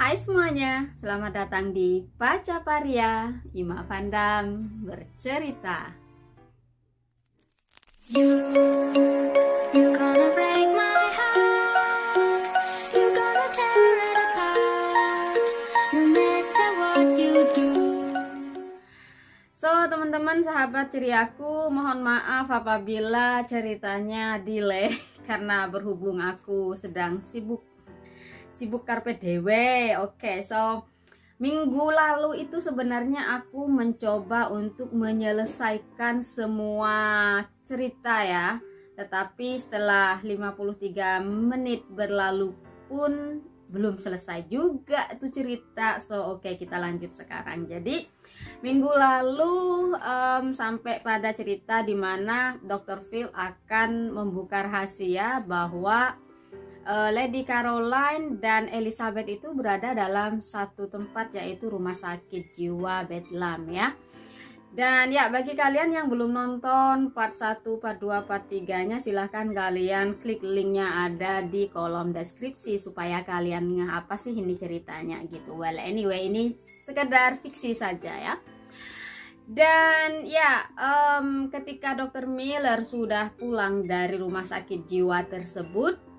Hai semuanya, selamat datang di Baca Paria, Ima Vandam bercerita. You gonna break my heart. You gonna tear it apart. No matter what you do. So teman-teman sahabat ceriaku, mohon maaf apabila ceritanya delay karena berhubung aku sedang sibuk carpe dewe. Oke, so minggu lalu itu sebenarnya aku mencoba untuk menyelesaikan semua cerita ya. Tetapi setelah 53 menit berlalu pun belum selesai juga tuh cerita. So oke, kita lanjut sekarang. Jadi minggu lalu sampai pada cerita dimana Dr. Phil akan membuka rahasia bahwa Lady Caroline dan Elizabeth itu berada dalam satu tempat, yaitu rumah sakit jiwa Bethlehem ya. Dan ya, bagi kalian yang belum nonton part 1, part 2, part 3 nya, silahkan kalian klik linknya ada di kolom deskripsi supaya kalian ngeh apa sih ini ceritanya gitu. Well anyway, ini sekedar fiksi saja ya. Dan ya, ketika Dr. Miller sudah pulang dari rumah sakit jiwa tersebut,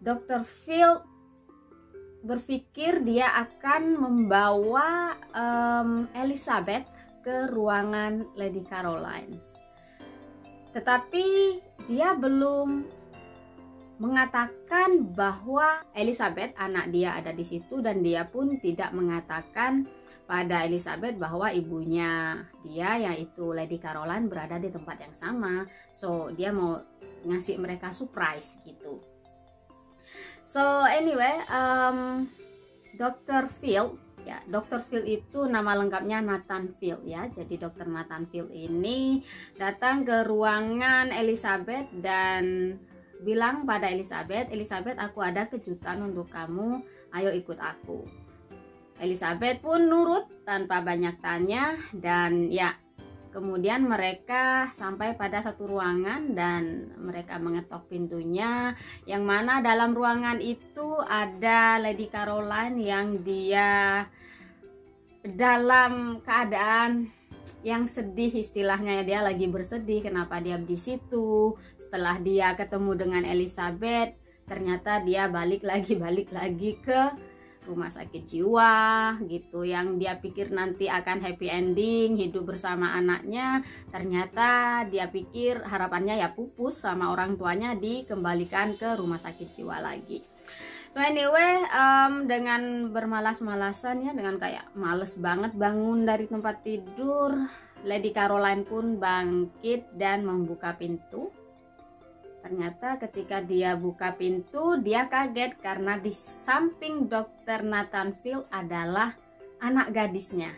Dr. Phil berpikir dia akan membawa Elizabeth ke ruangan Lady Caroline. Tetapi dia belum mengatakan bahwa Elizabeth, anak dia, ada di situ, dan dia pun tidak mengatakan pada Elizabeth bahwa ibunya dia, yaitu Lady Caroline, berada di tempat yang sama. So dia mau ngasih mereka surprise gitu. So anyway, Dr. Phil ya, Dr. Phil itu nama lengkapnya Nathan Phil ya. Jadi Dr. Nathan Phil ini datang ke ruangan Elizabeth dan bilang pada Elizabeth, aku ada kejutan untuk kamu, ayo ikut aku. Elizabeth pun nurut tanpa banyak tanya, dan ya, kemudian mereka sampai pada satu ruangan dan mereka mengetok pintunya, yang mana dalam ruangan itu ada Lady Caroline yang dia dalam keadaan yang sedih, istilahnya ya, dia lagi bersedih. Kenapa dia di situ? Setelah dia ketemu dengan Elizabeth, ternyata dia balik lagi ke rumah sakit jiwa gitu, yang dia pikir nanti akan happy ending hidup bersama anaknya. Ternyata dia pikir harapannya ya pupus, sama orang tuanya dikembalikan ke rumah sakit jiwa lagi. So anyway, dengan bermalas-malasan ya, dengan kayak males banget bangun dari tempat tidur, Lady Caroline pun bangkit dan membuka pintu. Ternyata ketika dia buka pintu, dia kaget karena di samping Dr. Nathan Phil adalah anak gadisnya,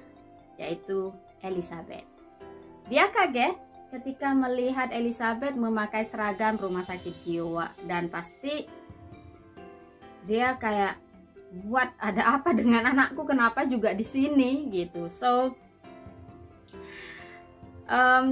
yaitu Elizabeth. Dia kaget ketika melihat Elizabeth memakai seragam rumah sakit jiwa, dan pasti dia kayak, "What, ada apa dengan anakku? Kenapa juga di sini?" gitu. So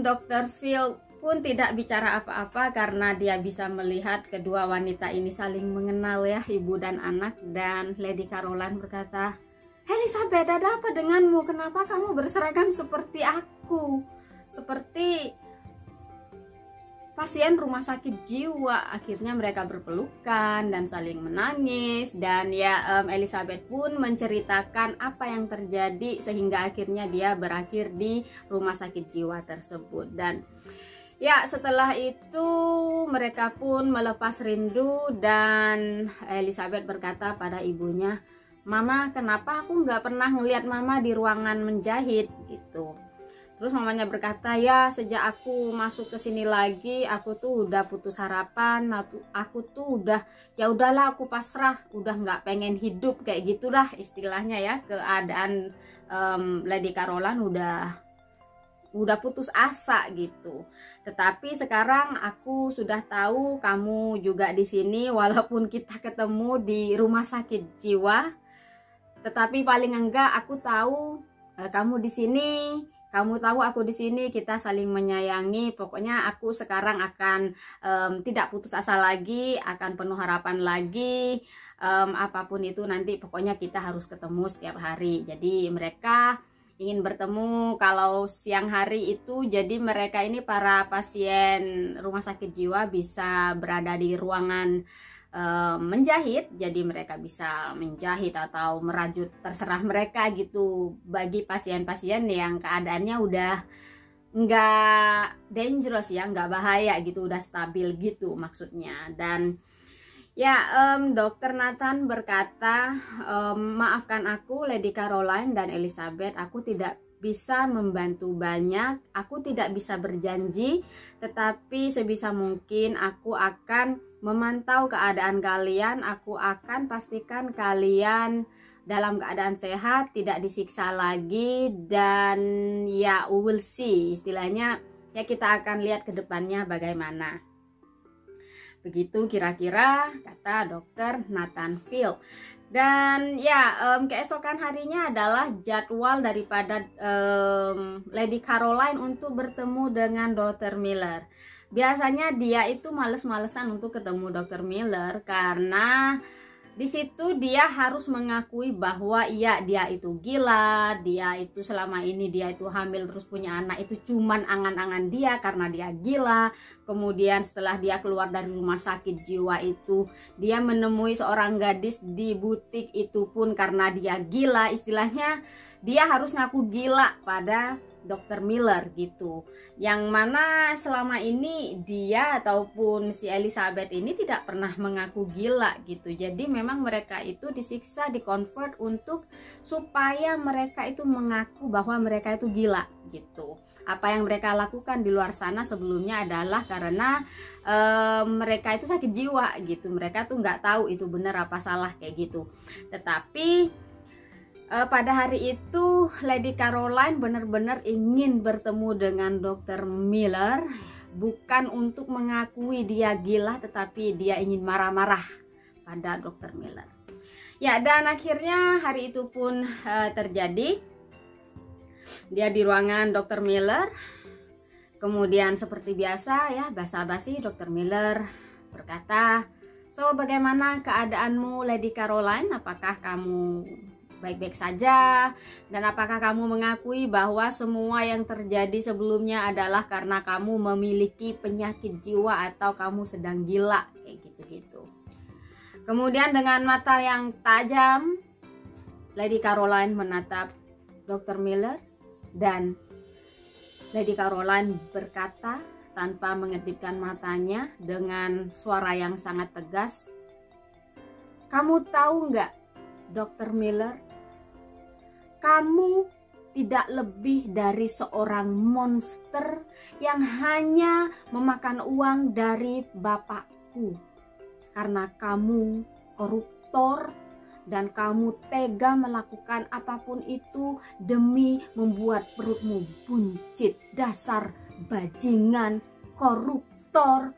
Dr. Phil pun tidak bicara apa-apa karena dia bisa melihat kedua wanita ini saling mengenal ya, ibu dan anak. Dan Lady Caroline berkata, "Elizabeth, ada apa denganmu? Kenapa kamu berseragam seperti aku? Seperti pasien rumah sakit jiwa." Akhirnya mereka berpelukan dan saling menangis. Dan ya, Elizabeth pun menceritakan apa yang terjadi sehingga akhirnya dia berakhir di rumah sakit jiwa tersebut. Dan ya, setelah itu mereka pun melepas rindu dan Elizabeth berkata pada ibunya, "Mama, kenapa aku nggak pernah ngelihat Mama di ruangan menjahit?" gitu. Terus mamanya berkata, "Ya, sejak aku masuk ke sini lagi, aku tuh udah putus harapan. Aku tuh udah, ya udahlah, aku pasrah, udah nggak pengen hidup," kayak gitulah istilahnya ya. Keadaan Lady Caroline udah putus asa gitu. Tetapi sekarang aku sudah tahu kamu juga di sini, walaupun kita ketemu di rumah sakit jiwa, tetapi paling enggak aku tahu kamu di sini, kamu tahu aku di sini, kita saling menyayangi. Pokoknya aku sekarang akan tidak putus asa lagi, akan penuh harapan lagi. apapun itu nanti pokoknya kita harus ketemu setiap hari. Jadi mereka ingin bertemu kalau siang hari itu, jadi mereka ini para pasien rumah sakit jiwa bisa berada di ruangan menjahit, jadi mereka bisa menjahit atau merajut, terserah mereka gitu, bagi pasien-pasien yang keadaannya udah nggak dangerous ya, nggak bahaya gitu, udah stabil gitu maksudnya. Dan ya, Dokter Nathan berkata, maafkan aku Lady Caroline dan Elizabeth, aku tidak bisa membantu banyak, aku tidak bisa berjanji, tetapi sebisa mungkin aku akan memantau keadaan kalian, aku akan pastikan kalian dalam keadaan sehat, tidak disiksa lagi, dan ya we will see, istilahnya ya kita akan lihat ke depannya bagaimana. Begitu kira-kira kata Dokter Nathan Field. Dan ya, keesokan harinya adalah jadwal daripada Lady Caroline untuk bertemu dengan Dr. Miller. Biasanya dia itu males-malesan untuk ketemu Dr. Miller karena di situ dia harus mengakui bahwa iya, dia itu gila, dia itu selama ini dia itu hamil terus punya anak itu cuman angan-angan dia karena dia gila. Kemudian setelah dia keluar dari rumah sakit jiwa itu, dia menemui seorang gadis di butik itu pun karena dia gila. Istilahnya dia harus ngaku gila pada Dr. Miller gitu, yang mana selama ini dia ataupun si Elizabeth ini tidak pernah mengaku gila gitu. Jadi memang mereka itu disiksa, dikonvert untuk supaya mereka itu mengaku bahwa mereka itu gila gitu. Apa yang mereka lakukan di luar sana sebelumnya adalah karena mereka itu sakit jiwa gitu, mereka tuh nggak tahu itu benar apa salah kayak gitu. Tetapi pada hari itu Lady Caroline benar-benar ingin bertemu dengan Dr. Miller, bukan untuk mengakui dia gila, tetapi dia ingin marah-marah pada Dr. Miller. Ya, dan akhirnya hari itu pun terjadi. Dia di ruangan Dr. Miller. Kemudian seperti biasa ya, basa-basi Dr. Miller berkata, "So, bagaimana keadaanmu Lady Caroline? Apakah kamu baik-baik saja, dan apakah kamu mengakui bahwa semua yang terjadi sebelumnya adalah karena kamu memiliki penyakit jiwa atau kamu sedang gila?" Kayak gitu-gitu. Kemudian dengan mata yang tajam Lady Caroline menatap Dr. Miller, dan Lady Caroline berkata tanpa mengedipkan matanya dengan suara yang sangat tegas, "Kamu tahu nggak, Dr. Miller, kamu tidak lebih dari seorang monster yang hanya memakan uang dari bapakku. Karena kamu koruptor dan kamu tega melakukan apapun itu demi membuat perutmu buncit. Dasar bajingan, koruptor,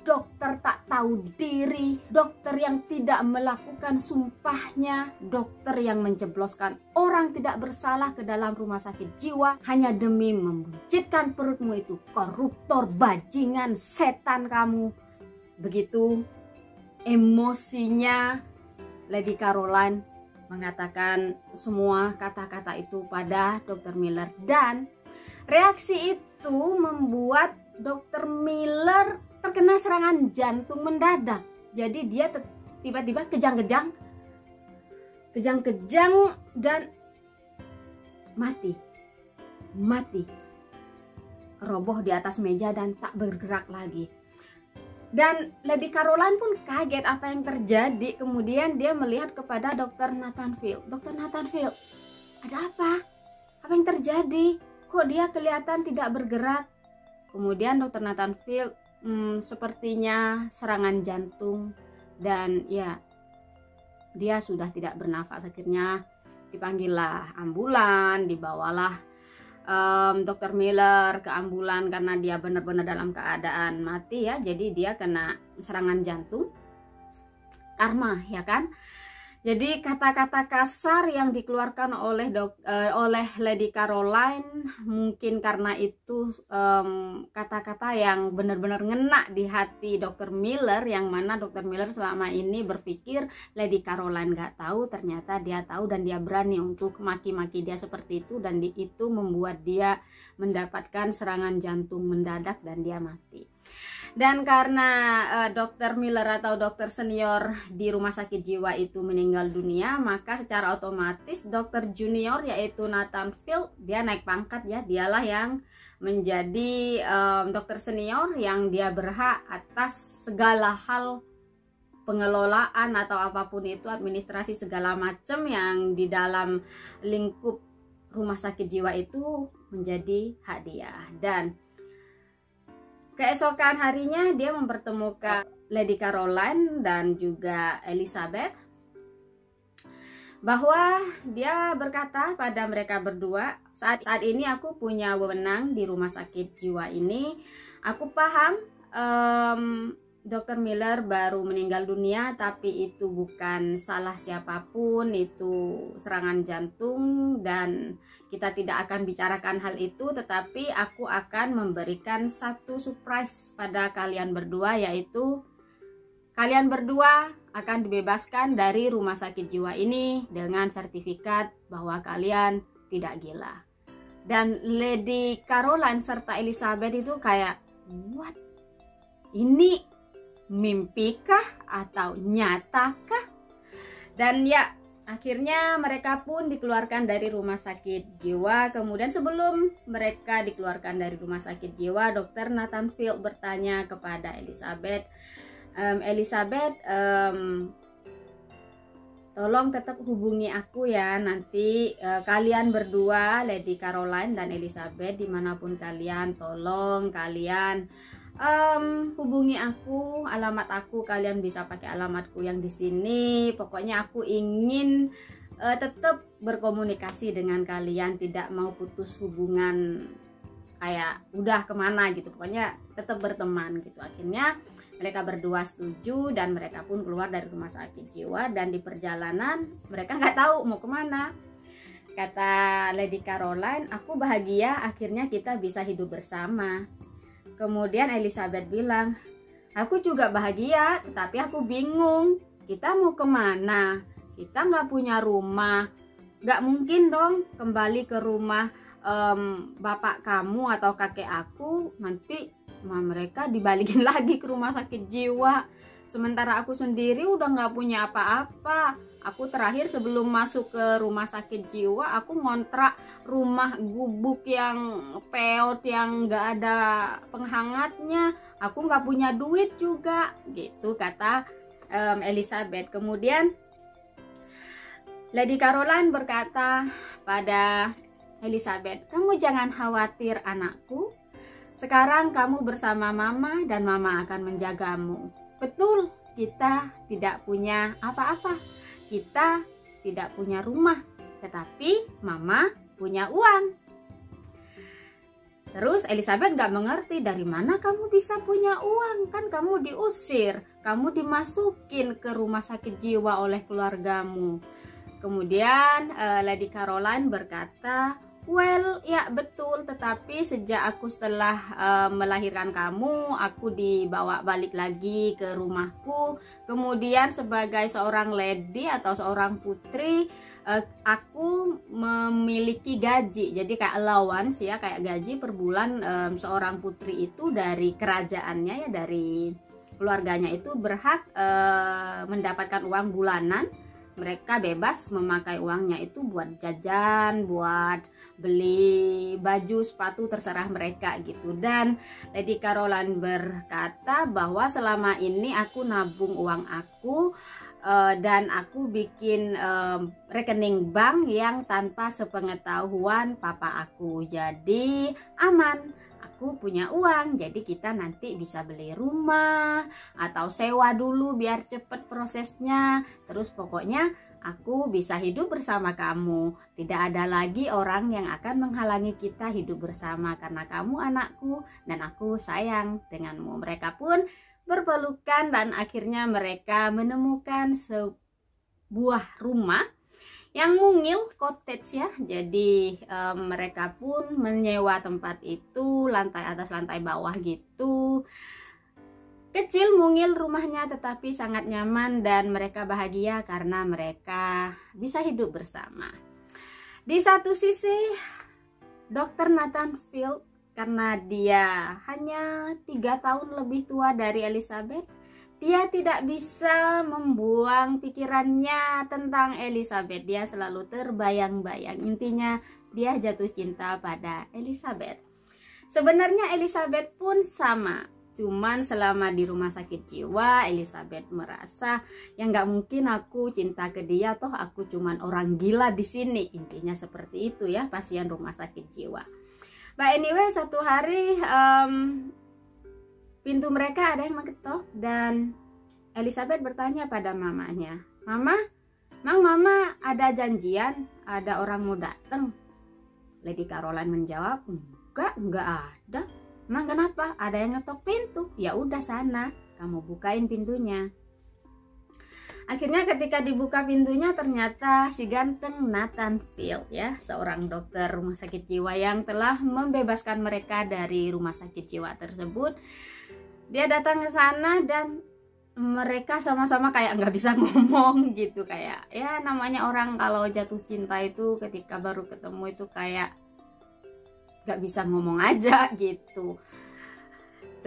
dokter tak tahu diri, dokter yang tidak melakukan sumpahnya, dokter yang menjebloskan orang tidak bersalah ke dalam rumah sakit jiwa hanya demi membuncitkan perutmu itu. Koruptor, bajingan, setan kamu." Begitu emosinya Lady Caroline mengatakan semua kata-kata itu pada Dr. Miller, dan reaksi itu membuat Dr. Miller terkena serangan jantung mendadak. Jadi dia tiba-tiba kejang-kejang dan mati, roboh di atas meja dan tak bergerak lagi. Dan Lady Caroline pun kaget apa yang terjadi. Kemudian dia melihat kepada Dr. Nathan Field. "Dr. Nathan Field, ada apa? Apa yang terjadi? Kok dia kelihatan tidak bergerak?" Kemudian Dr. Nathan Field, sepertinya serangan jantung, dan ya dia sudah tidak bernafas. Akhirnya dipanggillah ambulan, dibawalah Dr. Miller ke ambulan karena dia benar-benar dalam keadaan mati ya. Jadi dia kena serangan jantung, karma ya kan. Jadi kata-kata kasar yang dikeluarkan oleh Lady Caroline mungkin karena itu kata-kata yang benar-benar ngena di hati Dr. Miller, yang mana Dr. Miller selama ini berpikir Lady Caroline nggak tahu, ternyata dia tahu dan dia berani untuk maki-maki dia seperti itu, dan itu membuat dia mendapatkan serangan jantung mendadak dan dia mati. Dan karena Dr. Miller atau dokter senior di rumah sakit jiwa itu meninggal dunia, maka secara otomatis dokter junior yaitu Nathan Field dia naik pangkat ya, dialah yang menjadi dokter senior yang dia berhak atas segala hal pengelolaan atau apapun itu, administrasi segala macam yang di dalam lingkup rumah sakit jiwa itu menjadi hak dia. Dan keesokan harinya dia mempertemukan Lady Caroline dan juga Elizabeth, bahwa dia berkata pada mereka berdua, saat ini aku punya wewenang di rumah sakit jiwa ini. Aku paham Dr. Miller baru meninggal dunia, tapi itu bukan salah siapapun, itu serangan jantung dan kita tidak akan bicarakan hal itu, tetapi aku akan memberikan satu surprise pada kalian berdua, yaitu kalian berdua akan dibebaskan dari rumah sakit jiwa ini dengan sertifikat bahwa kalian tidak gila. Dan Lady Caroline serta Elizabeth itu kayak, what? Ini mimpikah atau nyatakah? Dan ya, akhirnya mereka pun dikeluarkan dari rumah sakit jiwa. Kemudian sebelum mereka dikeluarkan dari rumah sakit jiwa, Dr. Nathan Field bertanya kepada Elizabeth, Elizabeth, tolong tetap hubungi aku ya nanti, kalian berdua, Lady Caroline dan Elizabeth, dimanapun kalian, tolong kalian hubungi aku, alamat aku kalian bisa pakai alamatku yang di sini. Pokoknya aku ingin tetap berkomunikasi dengan kalian, tidak mau putus hubungan kayak udah kemana gitu, pokoknya tetap berteman gitu. Akhirnya mereka berdua setuju dan mereka pun keluar dari rumah sakit jiwa, dan di perjalanan mereka nggak tahu mau kemana. Kata Lady Caroline, aku bahagia akhirnya kita bisa hidup bersama. Kemudian Elizabeth bilang, aku juga bahagia, tetapi aku bingung, kita mau kemana? Kita nggak punya rumah, nggak mungkin dong kembali ke rumah bapak kamu atau kakek aku, nanti mereka dibalikin lagi ke rumah sakit jiwa. Sementara aku sendiri udah nggak punya apa-apa. Aku terakhir sebelum masuk ke rumah sakit jiwa, aku ngontrak rumah gubuk yang peot, yang nggak ada penghangatnya. Aku nggak punya duit juga, gitu kata Elizabeth. Kemudian Lady Caroline berkata pada Elizabeth, kamu jangan khawatir anakku. Sekarang kamu bersama mama dan mama akan menjagamu. Betul, kita tidak punya apa-apa. Kita tidak punya rumah, tetapi mama punya uang. Terus Elizabeth gak mengerti, dari mana kamu bisa punya uang? Kan kamu diusir, kamu dimasukin ke rumah sakit jiwa oleh keluargamu. Kemudian Lady Caroline berkata, well, ya betul, tetapi sejak aku setelah melahirkan kamu, aku dibawa balik lagi ke rumahku. Kemudian sebagai seorang lady atau seorang putri, aku memiliki gaji. Jadi kayak allowance ya, kayak gaji per bulan. Seorang putri itu dari kerajaannya ya, dari keluarganya itu berhak mendapatkan uang bulanan. Mereka bebas memakai uangnya itu buat jajan, buat beli baju, sepatu, terserah mereka gitu. Dan Lady Caroline berkata bahwa selama ini aku nabung uang aku dan aku bikin rekening bank yang tanpa sepengetahuan papa aku. Jadi aman. Aku punya uang, jadi kita nanti bisa beli rumah atau sewa dulu biar cepet prosesnya. Terus pokoknya aku bisa hidup bersama kamu. Tidak ada lagi orang yang akan menghalangi kita hidup bersama, karena kamu anakku dan aku sayang denganmu. Mereka pun berpelukan dan akhirnya mereka menemukan buah rumah yang mungil, cottage ya. Jadi mereka pun menyewa tempat itu, lantai atas lantai bawah gitu. Kecil mungil rumahnya tetapi sangat nyaman dan mereka bahagia karena mereka bisa hidup bersama. Di satu sisi Dr. Nathan Field, karena dia hanya 3 tahun lebih tua dari Elizabeth, dia tidak bisa membuang pikirannya tentang Elizabeth. Dia selalu terbayang-bayang. Intinya dia jatuh cinta pada Elizabeth. Sebenarnya Elizabeth pun sama. Cuman selama di rumah sakit jiwa, Elizabeth merasa ya nggak mungkin aku cinta ke dia, toh aku cuman orang gila di sini. Intinya seperti itu ya, pasien rumah sakit jiwa. But anyway, satu hari pintu mereka ada yang mengetok dan Elizabeth bertanya pada mamanya, Mama ada janjian, ada orang mau datang. Lady Caroline menjawab, enggak ada. Emang kenapa? Ada yang ngetok pintu. Ya udah sana, kamu bukain pintunya. Akhirnya ketika dibuka pintunya ternyata si ganteng Nathan Field ya, seorang dokter rumah sakit jiwa yang telah membebaskan mereka dari rumah sakit jiwa tersebut. Dia datang ke sana dan mereka sama-sama kayak nggak bisa ngomong gitu, kayak ya namanya orang kalau jatuh cinta itu ketika baru ketemu itu kayak gak bisa ngomong aja gitu.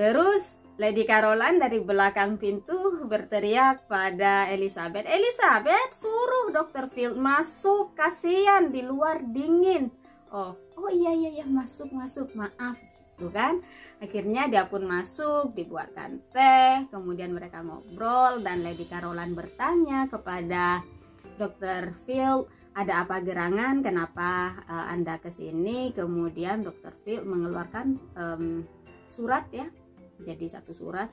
Terus Lady Caroline dari belakang pintu berteriak pada Elizabeth, Elizabeth suruh Dr. Field masuk, kasihan di luar dingin. Oh iya masuk maaf gitu kan. Akhirnya dia pun masuk, dibuatkan teh, kemudian mereka ngobrol dan Lady Caroline bertanya kepada Dr. Field, ada apa gerangan, kenapa Anda kesini? Kemudian Dr. Field mengeluarkan surat ya, jadi satu surat,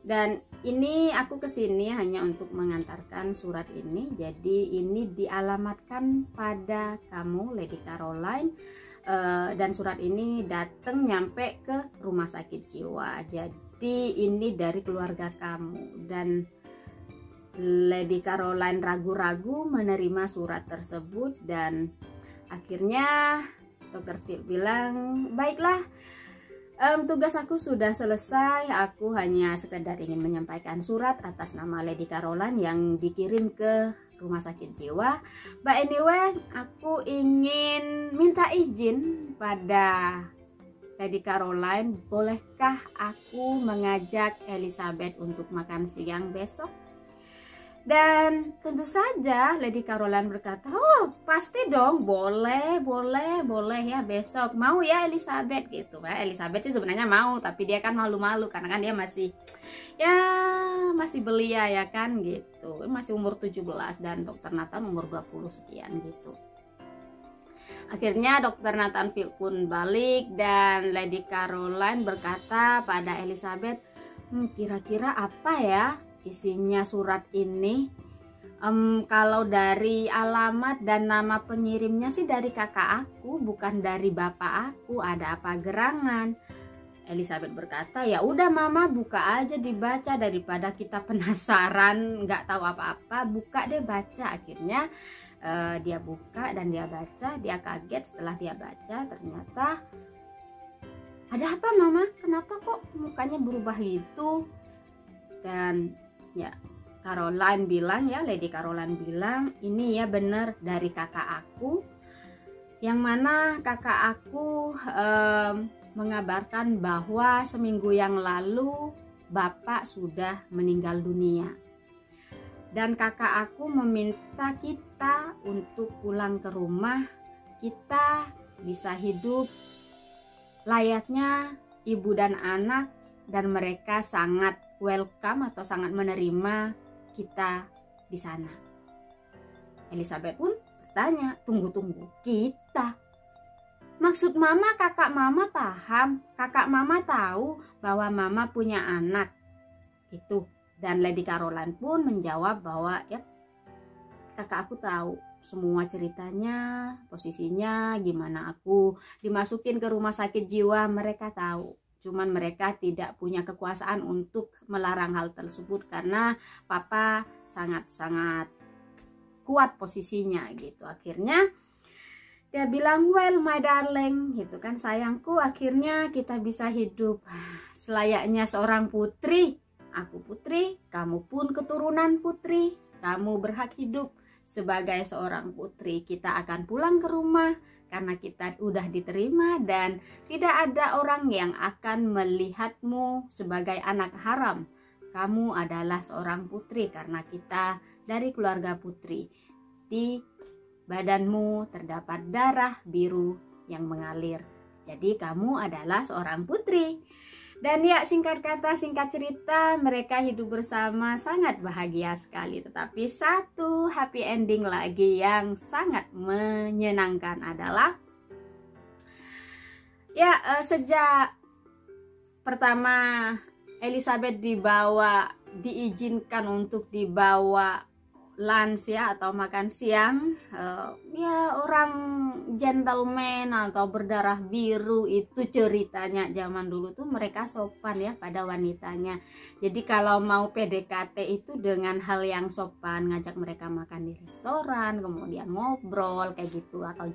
dan ini aku kesini hanya untuk mengantarkan surat ini. Jadi ini dialamatkan pada kamu Lady Caroline, dan surat ini datang nyampe ke rumah sakit jiwa. Jadi ini dari keluarga kamu. Dan Lady Caroline ragu-ragu menerima surat tersebut dan akhirnya Dr. Field bilang, baiklah, tugas aku sudah selesai, aku hanya sekedar ingin menyampaikan surat atas nama Lady Caroline yang dikirim ke rumah sakit jiwa. But anyway, aku ingin minta izin pada Lady Caroline, bolehkah aku mengajak Elizabeth untuk makan siang besok? Dan tentu saja Lady Caroline berkata, oh pasti dong, boleh ya besok, mau ya Elizabeth gitu. Elizabeth sih sebenarnya mau, tapi dia kan malu-malu karena kan dia masih belia ya kan gitu, masih umur 17 dan Dr. Nathan umur 20 sekian gitu. Akhirnya Dr. Nathan Field pun balik dan Lady Caroline berkata pada Elizabeth, kira-kira apa ya isinya surat ini? Kalau dari alamat dan nama pengirimnya sih dari kakak aku, bukan dari bapak aku. Ada apa gerangan? Elizabeth berkata, ya udah mama buka aja dibaca, daripada kita penasaran nggak tahu apa-apa, buka deh baca. Akhirnya dia buka dan dia baca. Dia kaget setelah dia baca, ternyata ada apa mama? Kenapa kok mukanya berubah gitu? Dan ya Caroline bilang ya, Lady Caroline bilang, ini ya bener dari kakak aku, yang mana kakak aku mengabarkan bahwa seminggu yang lalu bapak sudah meninggal dunia. Dan kakak aku meminta kita untuk pulang ke rumah, kita bisa hidup layaknya ibu dan anak, dan mereka sangat welcome atau sangat menerima kita di sana. Elizabeth pun bertanya, tunggu, kita? Maksud mama, kakak mama paham, kakak mama tahu bahwa mama punya anak itu. Dan Lady Caroline pun menjawab bahwa ya kakak aku tahu semua ceritanya, posisinya gimana aku dimasukin ke rumah sakit jiwa, mereka tahu. Cuman mereka tidak punya kekuasaan untuk melarang hal tersebut karena papa sangat-sangat kuat posisinya gitu. Akhirnya dia bilang, well my darling, gitu kan, sayangku, akhirnya kita bisa hidup selayaknya seorang putri. Aku putri, kamu pun keturunan putri, kamu berhak hidup sebagai seorang putri. Kita akan pulang ke rumah karena kita udah diterima dan tidak ada orang yang akan melihatmu sebagai anak haram. Kamu adalah seorang putri karena kita dari keluarga putri. Di badanmu terdapat darah biru yang mengalir. Jadi kamu adalah seorang putri. Dan ya, singkat kata, singkat cerita, mereka hidup bersama sangat bahagia sekali. Tetapi satu happy ending lagi yang sangat menyenangkan adalah ya, sejak pertama Elizabeth diizinkan untuk dibawa lunch ya, atau makan siang, ya orang gentleman atau berdarah biru itu ceritanya zaman dulu tuh mereka sopan ya pada wanitanya. Jadi kalau mau PDKT itu dengan hal yang sopan, ngajak mereka makan di restoran, kemudian ngobrol kayak gitu, atau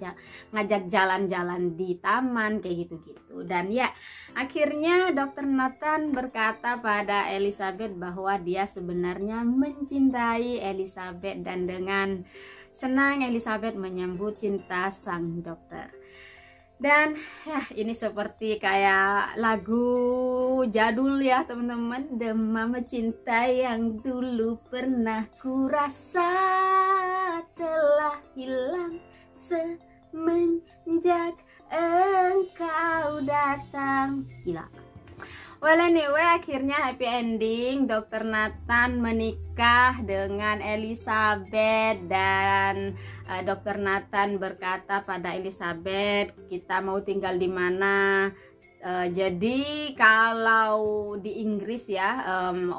ngajak jalan-jalan di taman kayak gitu-gitu. Dan ya, akhirnya Dr. Nathan berkata pada Elizabeth bahwa dia sebenarnya mencintai Elizabeth, dan dengan senang Elizabeth menyambut cinta sang dokter. Dan ya, ini seperti kayak lagu jadul ya teman-teman, Demam Cinta yang dulu pernah kurasa telah hilang semenjak engkau datang. Gila. Well anyway, akhirnya happy ending. Dr. Nathan menikah dengan Elizabeth dan Dr. Nathan berkata pada Elizabeth, kita mau tinggal di mana? Jadi kalau di Inggris ya,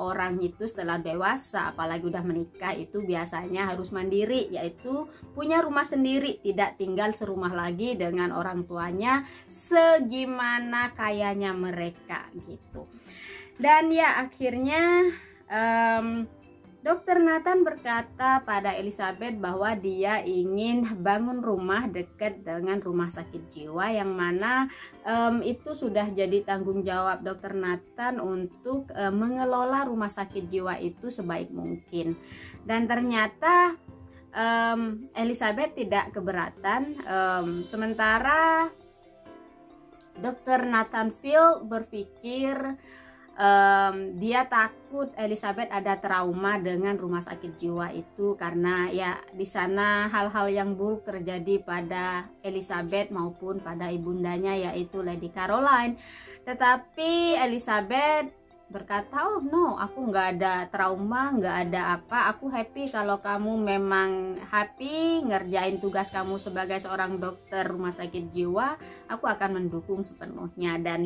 orang itu setelah dewasa apalagi udah menikah itu biasanya harus mandiri, yaitu punya rumah sendiri, tidak tinggal serumah lagi dengan orang tuanya segimana kayanya mereka gitu. Dan ya, akhirnya Dr. Nathan berkata pada Elizabeth bahwa dia ingin bangun rumah dekat dengan rumah sakit jiwa, yang mana itu sudah jadi tanggung jawab Dr. Nathan untuk mengelola rumah sakit jiwa itu sebaik mungkin. Dan ternyata Elizabeth tidak keberatan, sementara Dr. Nathan Field berpikir dia takut Elizabeth ada trauma dengan rumah sakit jiwa itu, karena ya di sana hal-hal yang buruk terjadi pada Elizabeth maupun pada ibundanya yaitu Lady Caroline. Tetapi Elizabeth berkata, oh no, aku nggak ada trauma, nggak ada apa, aku happy kalau kamu memang happy ngerjain tugas kamu sebagai seorang dokter rumah sakit jiwa, aku akan mendukung sepenuhnya. Dan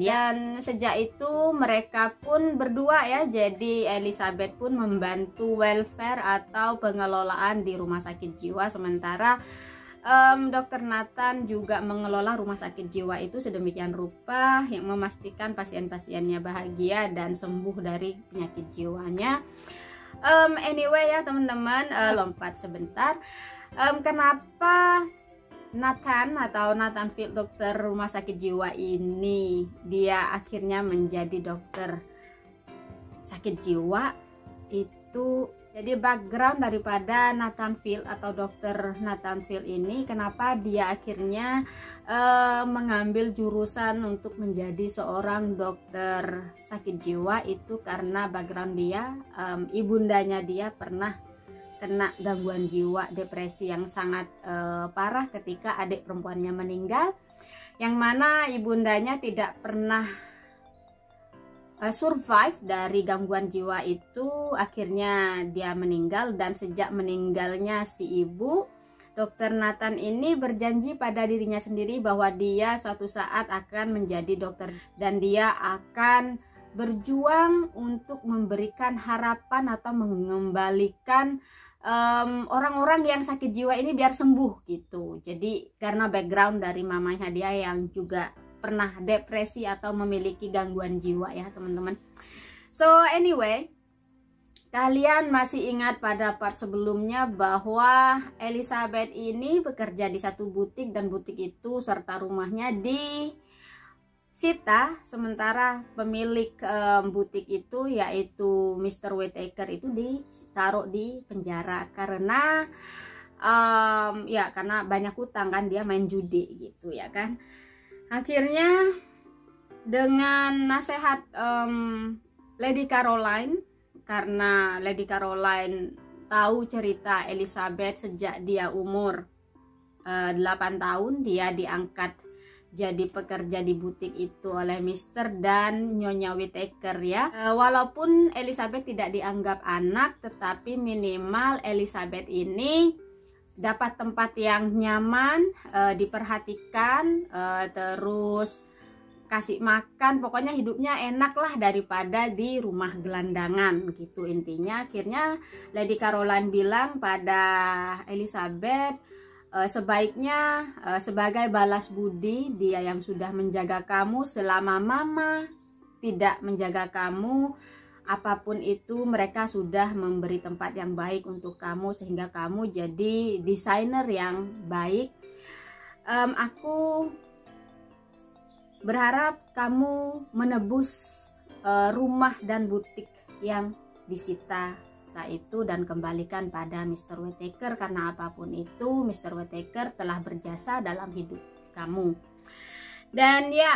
sejak itu mereka pun berdua ya, jadi Elizabeth pun membantu welfare atau pengelolaan di rumah sakit jiwa, sementara Dr. Nathan juga mengelola rumah sakit jiwa itu sedemikian rupa yang memastikan pasien-pasiennya bahagia dan sembuh dari penyakit jiwanya. Anyway ya teman-teman, lompat sebentar. Kenapa Nathan atau Nathan Field, dokter rumah sakit jiwa ini, dia akhirnya menjadi dokter sakit jiwa itu? Jadi background daripada Nathan Field atau dokter Nathan Field ini, kenapa dia akhirnya mengambil jurusan untuk menjadi seorang dokter sakit jiwa itu karena background dia, ibundanya dia pernah kena gangguan jiwa, depresi yang sangat parah ketika adik perempuannya meninggal, yang mana ibundanya tidak pernah survive dari gangguan jiwa itu. Akhirnya dia meninggal, dan sejak meninggalnya si ibu, Dr. Nathan ini berjanji pada dirinya sendiri bahwa dia suatu saat akan menjadi dokter dan dia akan berjuang untuk memberikan harapan atau mengembalikan orang-orang yang sakit jiwa ini biar sembuh gitu. Jadi karena background dari mamanya dia yang juga pernah depresi atau memiliki gangguan jiwa ya teman-teman. So anyway, kalian masih ingat pada part sebelumnya bahwa Elizabeth ini bekerja di satu butik dan butik itu serta rumahnya disita, sementara pemilik butik itu yaitu Mr. Whittaker itu ditaruh di penjara karena ya karena banyak hutang kan, dia main judi gitu ya kan. Akhirnya dengan nasihat Lady Caroline, karena Lady Caroline tahu cerita Elizabeth sejak dia umur 8 tahun, dia diangkat jadi pekerja di butik itu oleh Mr. dan Nyonya Whittaker ya. Walaupun Elizabeth tidak dianggap anak, tetapi minimal Elizabeth ini dapat tempat yang nyaman, diperhatikan, terus kasih makan, pokoknya hidupnya enak lah daripada di rumah gelandangan gitu intinya. Akhirnya Lady Caroline bilang pada Elizabeth, sebaiknya sebagai balas budi dia yang sudah menjaga kamu selama mama tidak menjaga kamu, apapun itu mereka sudah memberi tempat yang baik untuk kamu sehingga kamu jadi desainer yang baik. Aku berharap kamu menebus rumah dan butik yang disita itu dan kembalikan pada Mr. Whittaker, karena apapun itu Mr. Whittaker telah berjasa dalam hidup kamu. Dan ya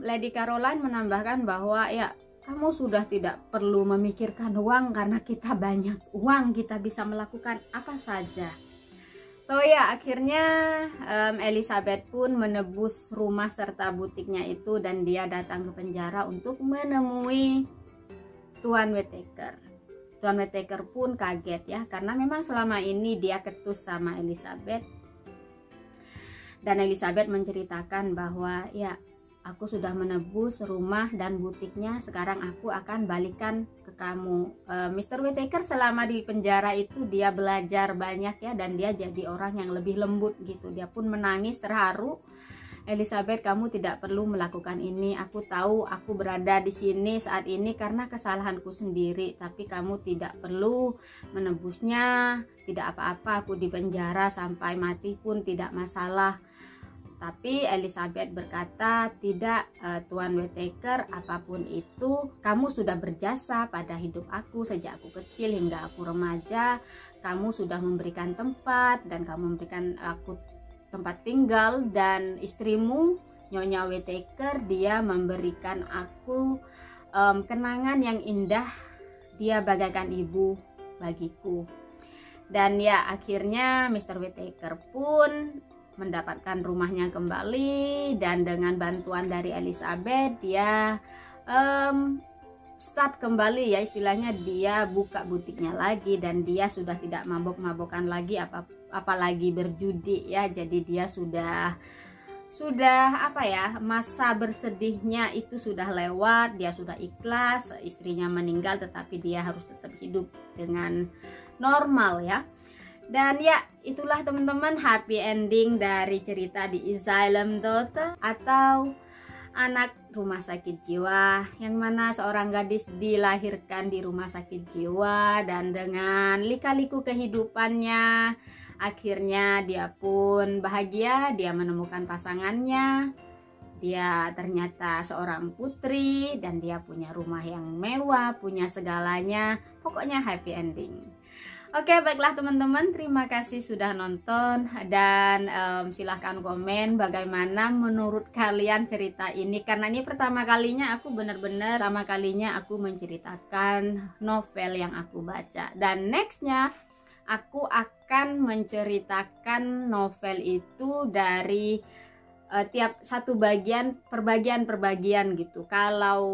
Lady Caroline menambahkan bahwa ya kamu sudah tidak perlu memikirkan uang karena kita banyak uang, kita bisa melakukan apa saja. So ya akhirnya Elizabeth pun menebus rumah serta butiknya itu dan dia datang ke penjara untuk menemui Tuan Whittaker. Tuan Whittaker pun kaget ya, karena memang selama ini dia ketus sama Elizabeth. Dan Elizabeth menceritakan bahwa ya aku sudah menebus rumah dan butiknya, sekarang aku akan balikan ke kamu. Mr. Whittaker selama di penjara itu dia belajar banyak ya, dan dia jadi orang yang lebih lembut gitu. Dia pun menangis terharu. Elizabeth, kamu tidak perlu melakukan ini. Aku tahu aku berada di sini saat ini karena kesalahanku sendiri, tapi kamu tidak perlu menebusnya. Tidak apa-apa, aku di penjara sampai mati pun tidak masalah. Tapi Elizabeth berkata, tidak Tuan Whittaker, apapun itu kamu sudah berjasa pada hidup aku sejak aku kecil hingga aku remaja. Kamu sudah memberikan tempat dan kamu memberikan aku tempat tinggal, dan istrimu Nyonya Whittaker dia memberikan aku kenangan yang indah. Dia bagaikan ibu bagiku. Dan ya akhirnya Mr. Whittaker pun mendapatkan rumahnya kembali, dan dengan bantuan dari Elizabeth dia start kembali ya, istilahnya dia buka butiknya lagi, dan dia sudah tidak mabok-mabokan lagi apalagi berjudi ya. Jadi dia sudah apa ya, masa bersedihnya itu sudah lewat, dia sudah ikhlas. Istrinya meninggal tetapi dia harus tetap hidup dengan normal ya. Dan ya itulah teman-teman happy ending dari cerita The Asylum Daughter atau anak rumah sakit jiwa, yang mana seorang gadis dilahirkan di rumah sakit jiwa, dan dengan lika-liku kehidupannya akhirnya dia pun bahagia, dia menemukan pasangannya, dia ternyata seorang putri dan dia punya rumah yang mewah, punya segalanya, pokoknya happy ending. Oke, baiklah teman-teman, terima kasih sudah nonton, dan silahkan komen bagaimana menurut kalian cerita ini, karena ini pertama kalinya aku menceritakan novel yang aku baca, dan nextnya aku akan menceritakan novel itu dari tiap satu bagian per bagian gitu. Kalau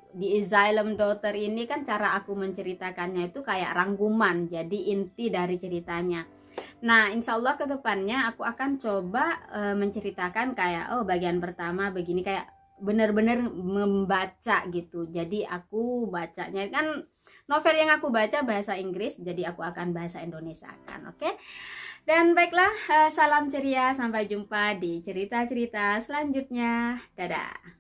di Asylum Daughter ini kan cara aku menceritakannya itu kayak rangkuman, jadi inti dari ceritanya. Nah insya Allah kedepannya aku akan coba menceritakan kayak bagian pertama begini, kayak bener-bener membaca gitu. Jadi aku bacanya kan novel yang aku baca bahasa Inggris, jadi aku akan bahasa Indonesia kan, oke? Dan baiklah, salam ceria, sampai jumpa di cerita-cerita selanjutnya. Dadah.